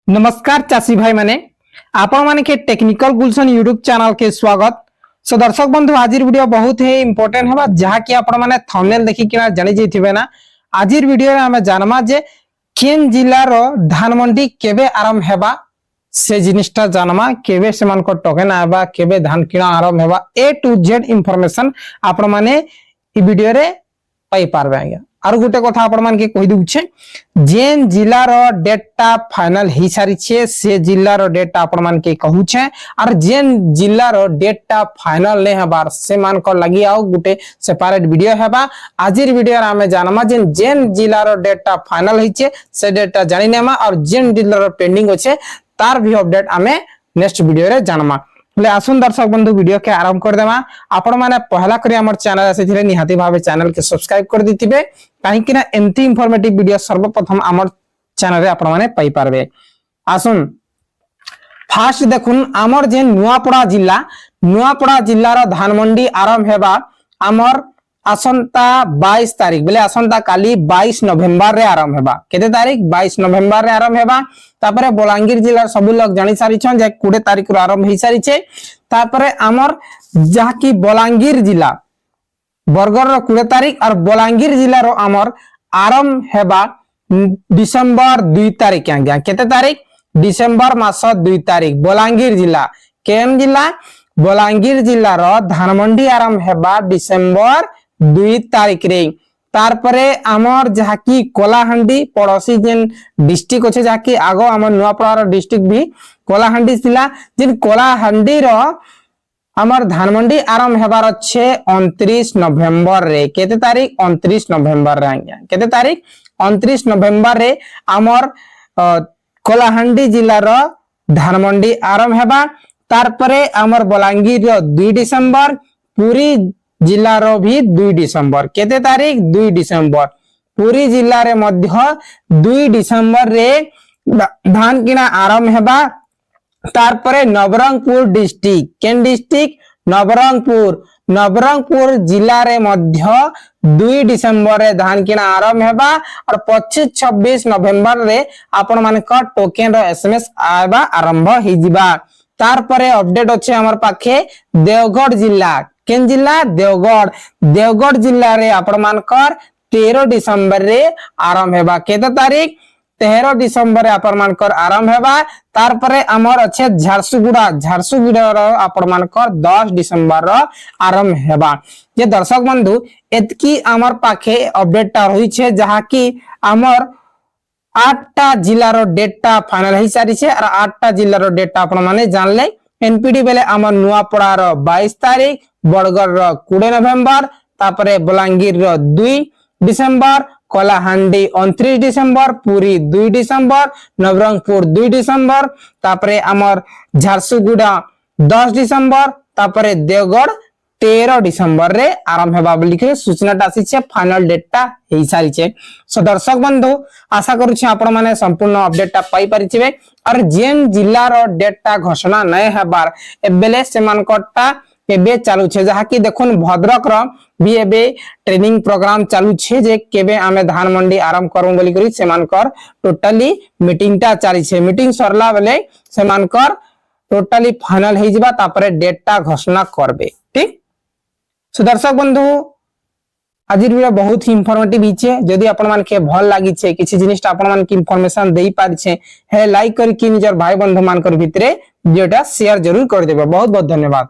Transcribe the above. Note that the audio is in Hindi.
नमस्कार चाषी भाई माने आपण माने के टेक्निकल गुलशन यूट्यूब चैनल के स्वागत। सो दर्शक बंधु आज वीडियो बहुत ही इंपोर्टेंट है जहाँ कि आपण माने थंबनेल देखि कि जानि जैथिबे ना। आज वीडियो रे हमें जानमा जे केन जिल्ला रो धान मंडी केबे आरंभ हेबा से जिनिसटा जानमा केबे समान को टोकन आबा केबे धान किणा आरंभ हेबा ए टू जेड इंफॉर्मेशन आपण माने ई वीडियो रे पाई पारबे आज्ञा। और गोटे कथा आपण मान के कहि दउछे जेन जिल्ला रो डेटा फाइनल हि सारी छे से जिल्ला रो डेटा आपण मान के कहू छे और जेन जिल्ला रो डेटा फाइनल ने हबार से मान को लगी आओ गोटे सेपरेट वीडियो हेबा। आजिर वीडियो रे हमें जानमा जेन जेन जिल्ला रो डेटा फाइनल हि छे से डेटा जानि नेमा और जेन जिल्ला रो पेंडिंग होछे तार भी अपडेट हमें नेक्स्ट वीडियो रे जानमा। ले आसुन दर्शक बंधु वीडियो के आरंभ कर देमा। आपण माने पहला करी हमर चैनल आसीथिले निहाती भाबे चैनल के सब्सक्राइब कर दिथिबे काहे कि ना एंती इंफॉर्मेटिव वीडियो सर्वप्रथम हमर चैनल रे आपण माने पाई पारबे। आसुन फास्ट देखुन हमर जे नुआपड़ा जिल्ला रो धान मंडी आरंभ हेबा हमर आसंता 22 तारीख बेले आसंता काली 22 नवंबर रे आरंभ हेबा। केते तारीख 22 नवंबर रे आरंभ हेबा। तापरे बलांगीर जिल्ला सब लोग जानि सारि छन जे 20 तारीख रो आरंभ हि सारि छे। तापरे हमर जहा की बलांगीर जिल्ला बरगढ़ रो 20 तारीख और बलांगीर जिल्ला रो हमर आरंभ हेबा डिसेंबर 2 तारीख आज्ञा। केते तारीख डिसेंबर मास 2 तारीख बलांगीर जिल्ला केम जिल्ला बलांगीर जिल्ला रो धान मंडी आरंभ हेबा डिसेंबर 2 तारीख रे। तारपरे हमर जहा की कोलाहांडी पड़ोसी जेन डिस्ट्रिक्ट अछि जहा की आगो हमर नुआपड़ा रो डिस्ट्रिक्ट भी कोलाहांडी थिला जेन कोलाहांडी रो हमर धान मंडी आरंभ हेबार अछि 29 नवंबर रे। केते तारीख 29 नवंबर रे आज्ञा। केते तारीख 29 नवंबर रे हमर कोलाहांडी जिल्ला रो धान मंडी आरंभ हेबा। तारपरे हमर बलांगीर रो 2 डिसेंबर पूरी जिल्ला रो भी 2 डिसेंबर। केते तारीख 2 डिसेंबर पूरी जिल्ला रे मध्य 2 डिसेंबर रे धान किना आरंभ हेबा। तारपरे नवरंगपुर डिस्ट्रिक्ट केन डिस्ट्रिक्ट नवरंगपुर जिल्ला रे मध्य 2 डिसेंबर रे धान किना आरंभ हेबा और 25-26 नवंबर रे आपण मानक टोकन रो एसएमएस आबा आरंभ हि जिबा। तारपरे अपडेट अछि हमर पाखे देवगढ़ जिल्ला केन जिल्ला देवगढ़ जिल्ला रे आपण मानकर 13 डिसेंबर रे आरंभ हेबा। केते तारीख 13 डिसेंबर रे आपण मानकर आरंभ हेबा। तारपरे हमर अछि झारसुगुड़ा रो आपण मानकर 10 डिसेंबर रो आरंभ हेबा। जे दर्शक बंधु एतकी हमर पाखे अपडेट होई छे जहा की हमर 8टा जिल्ला रो डेटा फाइनल हि सारी छे और 8टा जिल्ला रो डेटा आपण माने जानले। एनपीडी बेले हमर नुआपड़ा रो 22 तारीख बरगढ़ रो 20 नवंबर तापरे बलांगीर रो 2 डिसेंबर कोलाहांडी 29 डिसेंबर पूरी 2 डिसेंबर नवरंगपुर 2 डिसेंबर तापरे हमर झारसुगुड़ा 10 डिसेंबर तापरे देवगढ़ 13 डिसेंबर रे आरंभ हेबा बोली के सूचनाटा आसी छे फाइनल डेटा हेई सारी छे। सो दर्शक बंधु आशा करू छी आपण माने संपूर्ण अपडेटटा पाई परिथिबे और जेन जिल्ला रो डेटा घोषणा नै हेबार एबेले सेमान कोटा केबे चालू छे जहा की देखुन भद्रक रो भी एबे ट्रेनिंग प्रोग्राम चालू छे जे केबे आमे धान मंडी आरंभ करू बोली करी सेमानकर टोटली मीटिंगटा चाली छे। मीटिंग सरला बेले सेमानकर टोटली फाइनल हेई जिबा तापरे डेटा घोषणा करबे। ठीक सो दर्शक बंधु आज वीडियो बहुत ही इंफॉर्मेटिव हिचे जदि आपण मान के भल लागि छे किछि जिनिसटा आपण मान के इंफॉर्मेशन देई पारि छे हे लाइक करी कि निजर भाई बंधु मान कर भितरे वीडियोटा शेयर जरूर कर देबे। बहुत बहुत धन्यवाद।